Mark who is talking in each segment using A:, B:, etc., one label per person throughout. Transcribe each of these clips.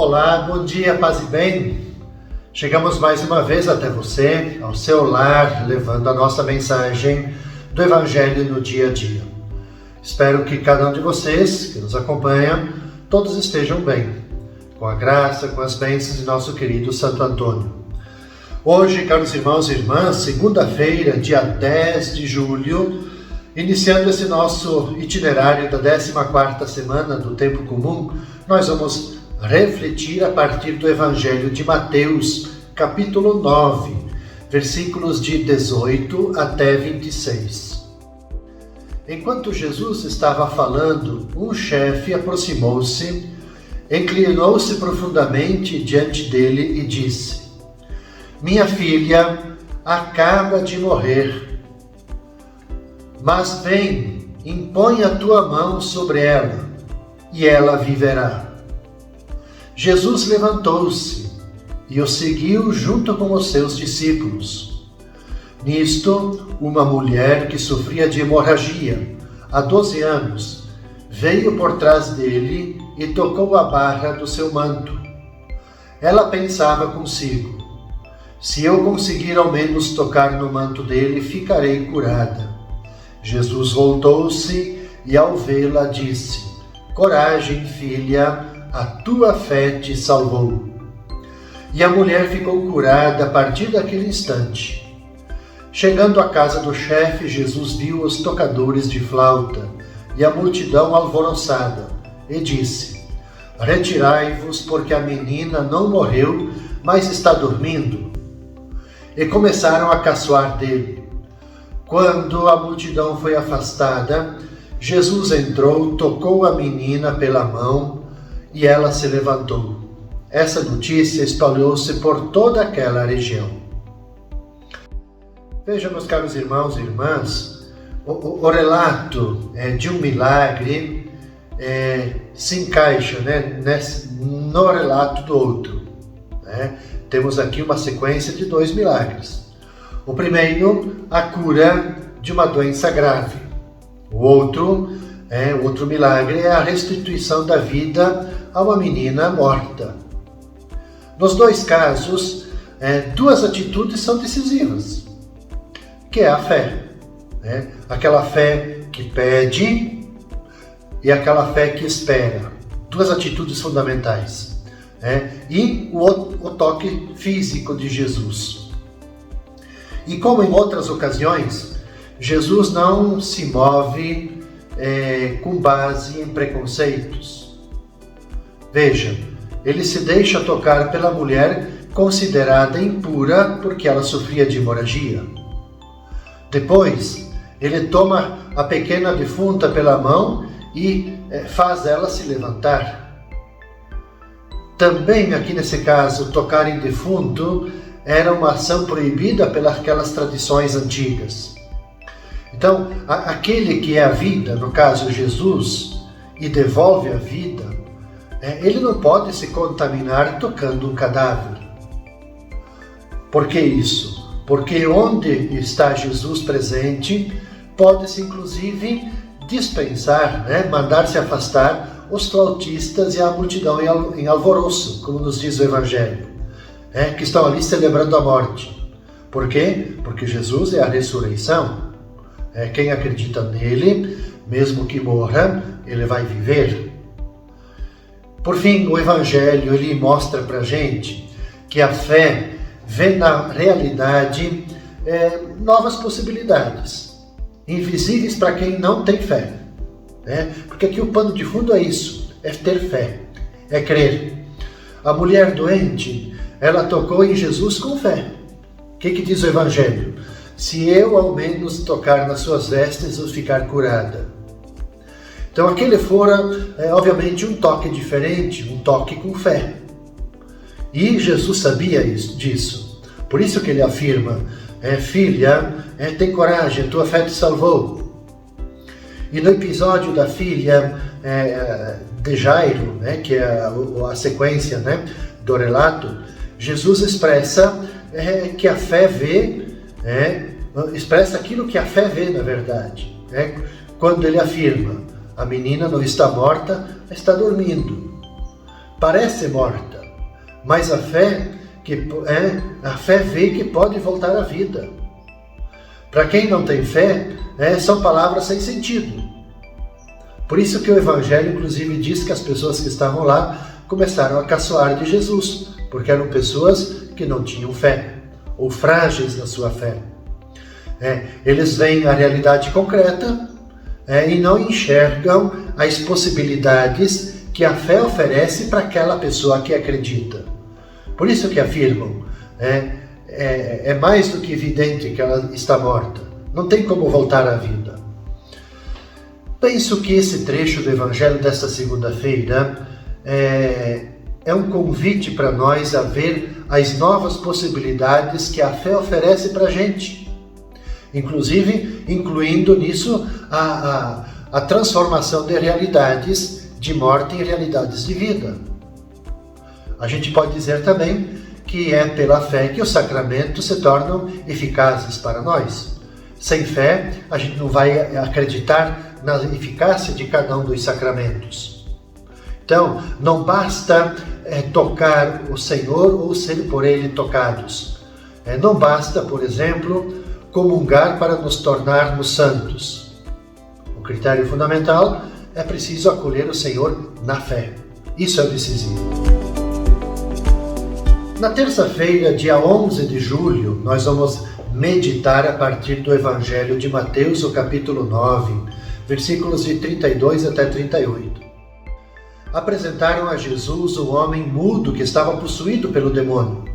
A: Olá, bom dia, paz e bem. Chegamos mais uma vez até você, ao seu lar, levando a nossa mensagem do Evangelho no dia a dia. Espero que cada um de vocês que nos acompanha, todos estejam bem, com a graça, com as bênçãos de nosso querido Santo Antônio. Hoje, caros irmãos e irmãs, segunda-feira, dia 10 de julho, iniciando esse nosso itinerário da 14ª semana do Tempo Comum, nós vamos refletir a partir do Evangelho de Mateus, capítulo 9, versículos de 18 até 26. Enquanto Jesus estava falando, um chefe aproximou-se, inclinou-se profundamente diante dele e disse: "Minha filha acaba de morrer, mas vem, impõe a tua mão sobre ela, e ela viverá." Jesus levantou-se e o seguiu junto com os seus discípulos. Nisto, uma mulher que sofria de hemorragia há 12 anos veio por trás dele e tocou a barra do seu manto. Ela pensava consigo: "Se eu conseguir ao menos tocar no manto dele, ficarei curada." Jesus voltou-se e, ao vê-la, disse: "Coragem, filha, a tua fé te salvou." E a mulher ficou curada a partir daquele instante. Chegando à casa do chefe, Jesus viu os tocadores de flauta e a multidão alvoroçada e disse: "Retirai-vos, porque a menina não morreu, mas está dormindo." E começaram a caçoar dele. Quando a multidão foi afastada, Jesus entrou, tocou a menina pela mão e ela se levantou. Essa notícia espalhou-se por toda aquela região. Vejam, meus caros irmãos e irmãs, o relato de um milagre se encaixa no relato do outro. Temos aqui uma sequência de 2 milagres. O primeiro, a cura de uma doença grave. O outro milagre é a restituição da vida a uma menina morta. Nos 2 casos, 2 atitudes são decisivas, que é a fé. Aquela fé que pede e aquela fé que espera. 2 atitudes fundamentais. E o toque físico de Jesus. E como em outras ocasiões, Jesus não se move com base em preconceitos. Veja, ele se deixa tocar pela mulher considerada impura porque ela sofria de hemorragia. Depois, ele toma a pequena defunta pela mão e faz ela se levantar. Também aqui nesse caso, tocar em defunto era uma ação proibida pelas aquelas tradições antigas. Então, aquele que é a vida, no caso Jesus, e devolve a vida, ele não pode se contaminar tocando um cadáver. Por que isso? Porque onde está Jesus presente, pode-se inclusive dispensar, mandar-se afastar os flautistas e a multidão em alvoroço, como nos diz o Evangelho, que estão ali celebrando a morte. Por quê? Porque Jesus é a ressurreição. Quem acredita nele, mesmo que morra, ele vai viver. Por fim, o Evangelho ele mostra para a gente que a fé vê na realidade novas possibilidades, invisíveis para quem não tem fé. Porque aqui o pano de fundo é isso, é ter fé, é crer. A mulher doente, ela tocou em Jesus com fé. O que diz o Evangelho? "Se eu ao menos tocar nas suas vestes, eu ficar curada." Então aquele fora, obviamente, um toque diferente, um toque com fé. E Jesus sabia disso. Por isso que ele afirma: "Filha, tem coragem, a tua fé te salvou." E no episódio da filha de Jairo, que é a sequência do relato, Jesus expressa que a fé vê, expressa aquilo que a fé vê na verdade. Quando ele afirma: "A menina não está morta, está dormindo." parece morta, mas a fé vê que pode voltar à vida. Para quem não tem fé, são palavras sem sentido. Por isso que o Evangelho, inclusive, diz que as pessoas que estavam lá começaram a caçoar de Jesus, porque eram pessoas que não tinham fé, ou frágeis na sua fé. Eles veem a realidade concreta e não enxergam as possibilidades que a fé oferece para aquela pessoa que acredita. Por isso que afirmam, é mais do que evidente que ela está morta, não tem como voltar à vida. Penso que esse trecho do Evangelho desta segunda-feira é um convite para nós a ver as novas possibilidades que a fé oferece para a gente. Inclusive, incluindo nisso a transformação de realidades de morte em realidades de vida. A gente pode dizer também que é pela fé que os sacramentos se tornam eficazes para nós. Sem fé, a gente não vai acreditar na eficácia de cada um dos sacramentos. Então, não basta tocar o Senhor ou ser por Ele tocados. Não basta, por exemplo, comungar para nos tornarmos santos. O critério fundamental é preciso acolher o Senhor na fé. Isso é decisivo. Na terça-feira, dia 11 de julho, nós vamos meditar a partir do Evangelho de Mateus, o capítulo 9, versículos de 32 até 38. Apresentaram a Jesus um homem mudo que estava possuído pelo demônio.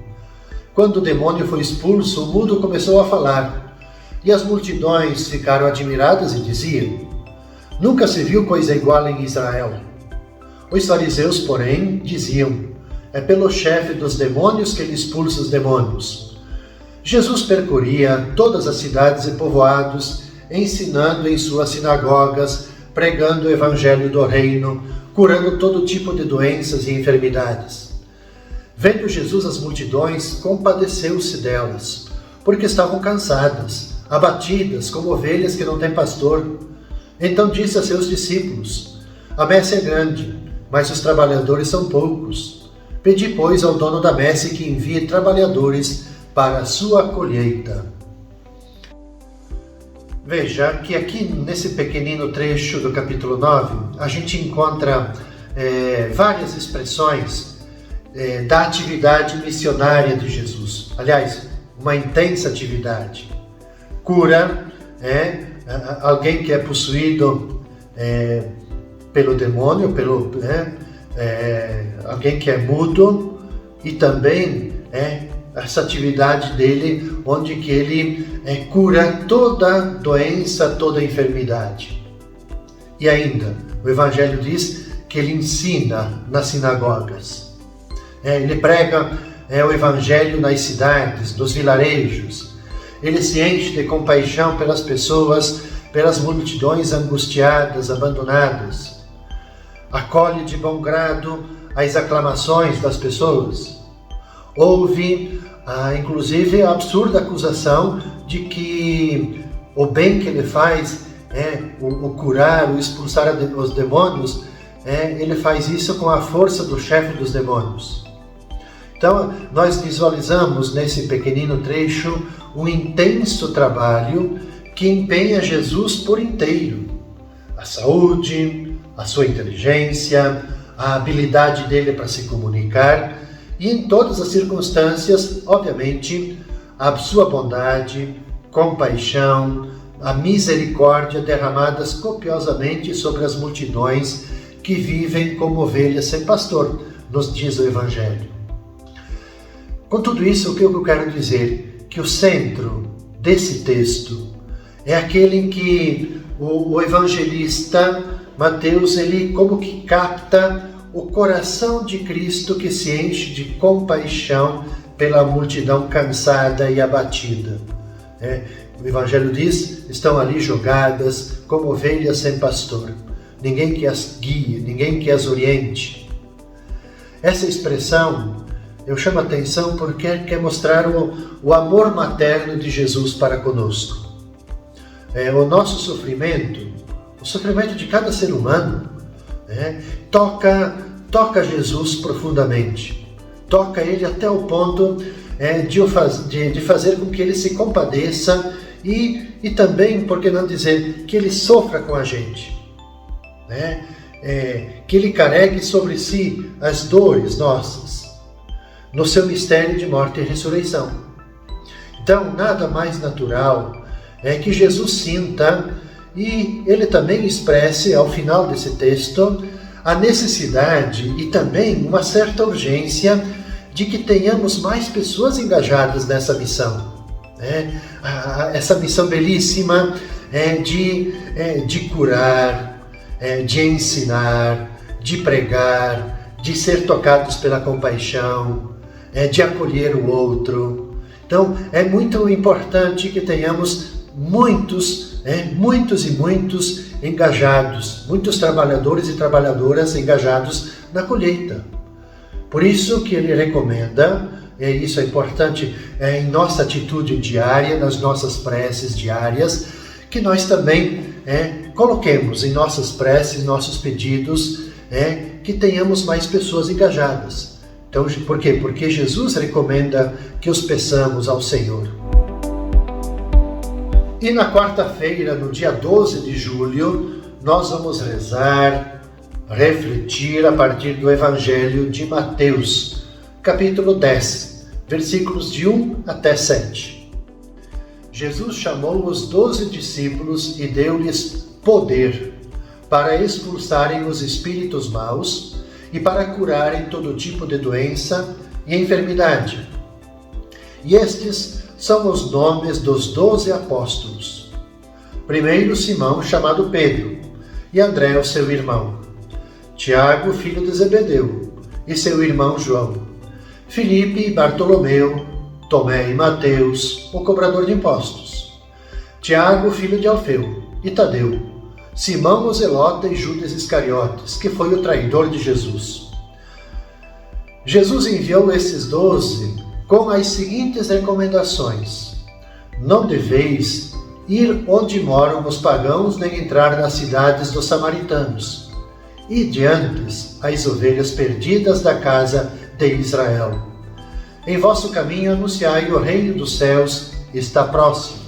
A: Quando o demônio foi expulso, o mudo começou a falar, e as multidões ficaram admiradas e diziam: nunca se viu coisa igual em Israel. Os fariseus, porém, diziam: é pelo chefe dos demônios que ele expulsa os demônios. Jesus percorria todas as cidades e povoados, ensinando em suas sinagogas, pregando o evangelho do reino, curando todo tipo de doenças e enfermidades. Vendo Jesus as multidões, compadeceu-se delas, porque estavam cansadas, abatidas, como ovelhas que não têm pastor. Então disse a seus discípulos: a messe é grande, mas os trabalhadores são poucos. Pedi, pois, ao dono da messe que envie trabalhadores para a sua colheita. Veja que aqui nesse pequenino trecho do capítulo 9, a gente encontra várias expressões da atividade missionária de Jesus. Aliás, uma intensa atividade. Cura, alguém que é possuído pelo demônio, alguém que é mudo, e também essa atividade dele, onde que ele cura toda doença, toda enfermidade. E ainda, o Evangelho diz que ele ensina nas sinagogas. Ele prega o Evangelho nas cidades, nos vilarejos. Ele se enche de compaixão pelas pessoas, pelas multidões angustiadas, abandonadas. Acolhe de bom grado as aclamações das pessoas. Houve, inclusive, a absurda acusação de que o bem que ele faz, o curar, o expulsar os demônios, ele faz isso com a força do chefe dos demônios. Então, nós visualizamos nesse pequenino trecho um intenso trabalho que empenha Jesus por inteiro. A saúde, a sua inteligência, a habilidade dele para se comunicar e, em todas as circunstâncias, obviamente, a sua bondade, compaixão, a misericórdia derramadas copiosamente sobre as multidões que vivem como ovelhas sem pastor, nos diz o Evangelho. Com tudo isso, o que eu quero dizer? Que o centro desse texto é aquele em que o evangelista Mateus, ele como que capta o coração de Cristo que se enche de compaixão pela multidão cansada e abatida. O Evangelho diz, estão ali jogadas como ovelhas sem pastor. Ninguém que as guie, ninguém que as oriente. Essa expressão eu chamo a atenção porque quer mostrar o amor materno de Jesus para conosco. O nosso sofrimento, o sofrimento de cada ser humano, toca toca Jesus profundamente. Toca ele até o ponto de fazer com que ele se compadeça e também, por que não dizer, que ele sofra com a gente. Né? Que ele carregue sobre si as dores nossas, no seu mistério de morte e ressurreição. Então, nada mais natural é que Jesus sinta e ele também expresse, ao final desse texto, a necessidade e também uma certa urgência de que tenhamos mais pessoas engajadas nessa missão. Essa missão belíssima de curar, de ensinar, de pregar, de ser tocados pela compaixão, de acolher o outro. Então, é muito importante que tenhamos muitos engajados, muitos trabalhadores e trabalhadoras engajados na colheita. Por isso que ele recomenda, isso é importante em nossa atitude diária, nas nossas preces diárias, que nós também coloquemos em nossas preces, nossos pedidos, que tenhamos mais pessoas engajadas. Então, por quê? Porque Jesus recomenda que os peçamos ao Senhor. E na quarta-feira, no dia 12 de julho, nós vamos rezar, refletir a partir do Evangelho de Mateus, capítulo 10, versículos de 1 até 7. Jesus chamou os 12 discípulos e deu-lhes poder para expulsarem os espíritos maus e para curarem todo tipo de doença e enfermidade. E estes são os nomes dos 12 apóstolos. Primeiro Simão, chamado Pedro, e André, o seu irmão. Tiago, filho de Zebedeu, e seu irmão João. Filipe e Bartolomeu, Tomé e Mateus, o cobrador de impostos. Tiago, filho de Alfeu, e Tadeu. Simão o Zelota e Judas Iscariotes, que foi o traidor de Jesus. Jesus enviou esses 12 com as seguintes recomendações: não deveis ir onde moram os pagãos, nem entrar nas cidades dos samaritanos. Ide antes as ovelhas perdidas da casa de Israel. Em vosso caminho anunciai o reino dos céus está próximo.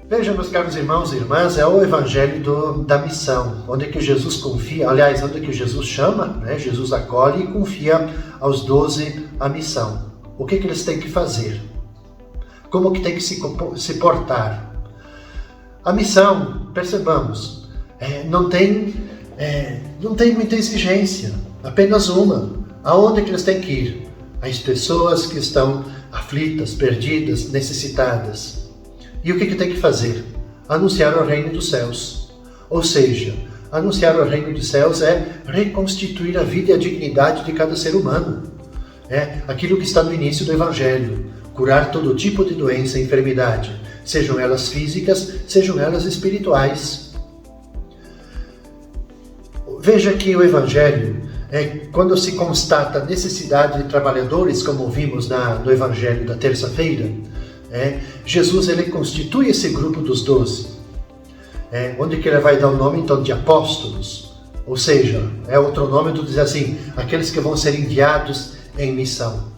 A: Veja, meus caros irmãos e irmãs, é o evangelho da missão, onde que Jesus confia, aliás, onde que Jesus chama, Jesus acolhe e confia aos 12 a missão. O que eles têm que fazer? Como que tem que se portar? A missão, percebamos, não tem muita exigência, apenas uma. Aonde que eles têm que ir? As pessoas que estão aflitas, perdidas, necessitadas. E o que tem que fazer? Anunciar o reino dos céus. Ou seja, anunciar o reino dos céus é reconstituir a vida e a dignidade de cada ser humano. É aquilo que está no início do Evangelho. Curar todo tipo de doença e enfermidade, sejam elas físicas, sejam elas espirituais. Veja que o Evangelho, quando se constata a necessidade de trabalhadores, como vimos no Evangelho da terça-feira, Jesus ele constitui esse grupo dos 12, onde que ele vai dar o nome então de apóstolos, ou seja, outro nome do dizer assim, aqueles que vão ser enviados em missão.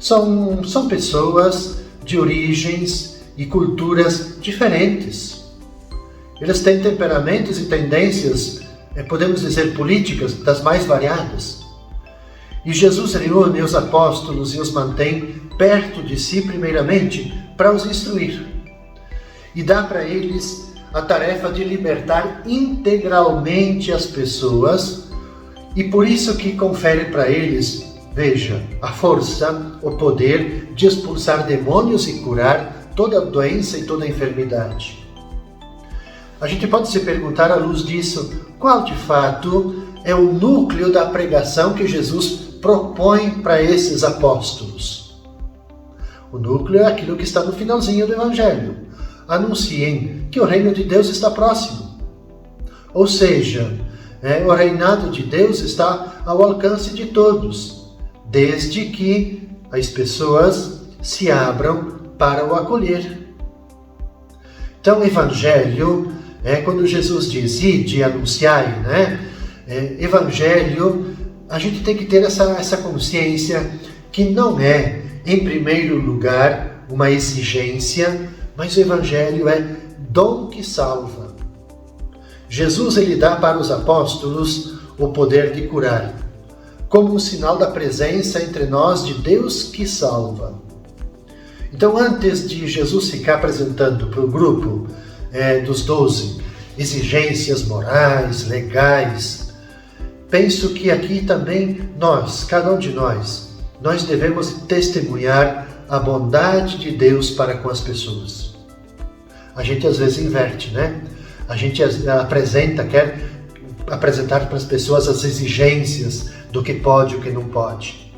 A: São pessoas de origens e culturas diferentes. Eles têm temperamentos e tendências, podemos dizer políticas, das mais variadas. E Jesus reúne os apóstolos e os mantém perto de si, primeiramente, para os instruir. E dá para eles a tarefa de libertar integralmente as pessoas, e por isso que confere para eles, veja, a força, o poder de expulsar demônios e curar toda doença e toda enfermidade. A gente pode se perguntar à luz disso, qual de fato é o núcleo da pregação que Jesus propõe para esses apóstolos? O núcleo é aquilo que está no finalzinho do Evangelho. Anunciem que o reino de Deus está próximo. Ou seja, o reinado de Deus está ao alcance de todos, desde que as pessoas se abram para o acolher. Então, o Evangelho, quando Jesus diz, ide, anunciai, Evangelho, a gente tem que ter essa consciência que não é, em primeiro lugar, uma exigência, mas o Evangelho é dom que salva. Jesus, ele dá para os apóstolos o poder de curar, como um sinal da presença entre nós de Deus que salva. Então, antes de Jesus ficar apresentando para o grupo dos 12 exigências morais, legais, penso que aqui também nós, cada um de nós devemos testemunhar a bondade de Deus para com as pessoas. A gente às vezes inverte, né? A gente quer apresentar para as pessoas as exigências do que pode e o que não pode,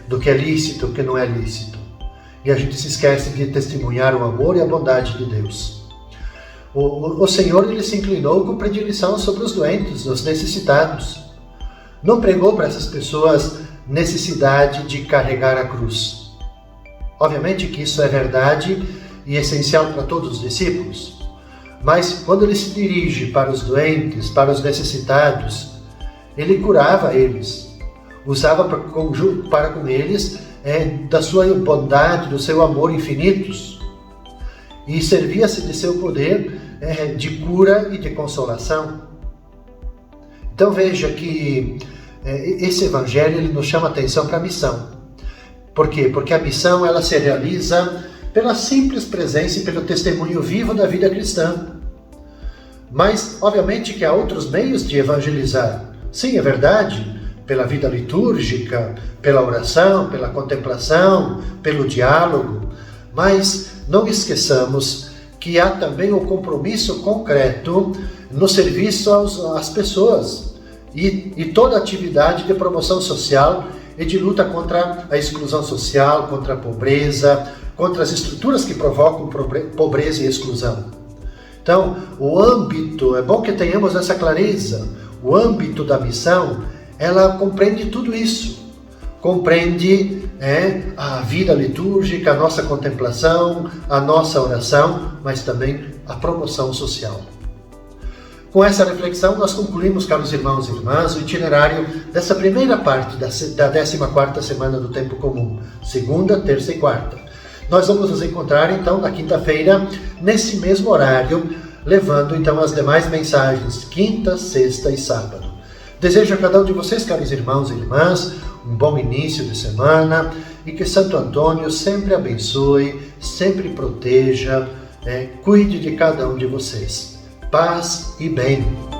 A: do que é lícito e o que não é lícito. E a gente se esquece de testemunhar o amor e a bondade de Deus. O Senhor, ele se inclinou com predileção sobre os doentes, os necessitados. Não pregou para essas pessoas necessidade de carregar a cruz. Obviamente que isso é verdade e essencial para todos os discípulos. Mas quando ele se dirige para os doentes, para os necessitados, ele curava eles, usava para com eles da sua bondade, do seu amor infinitos, e servia-se de seu poder de cura e de consolação. Então veja que esse Evangelho, ele nos chama a atenção para a missão. Por quê? Porque a missão, ela se realiza pela simples presença e pelo testemunho vivo da vida cristã. Mas, obviamente, que há outros meios de evangelizar. Sim, é verdade, pela vida litúrgica, pela oração, pela contemplação, pelo diálogo. Mas não esqueçamos que há também o compromisso concreto no serviço às pessoas e toda atividade de promoção social e de luta contra a exclusão social, contra a pobreza, contra as estruturas que provocam pobreza e exclusão. Então, o âmbito, é bom que tenhamos essa clareza, o âmbito da missão, ela compreende tudo isso. Compreende a vida litúrgica, a nossa contemplação, a nossa oração, mas também a promoção social. Com essa reflexão, nós concluímos, caros irmãos e irmãs, o itinerário dessa primeira parte da 14ª semana do Tempo Comum, segunda, terça e quarta. Nós vamos nos encontrar, então, na quinta-feira, nesse mesmo horário, levando, então, as demais mensagens, quinta, sexta e sábado. Desejo a cada um de vocês, caros irmãos e irmãs, um bom início de semana e que Santo Antônio sempre abençoe, sempre proteja, cuide de cada um de vocês. Paz e bem.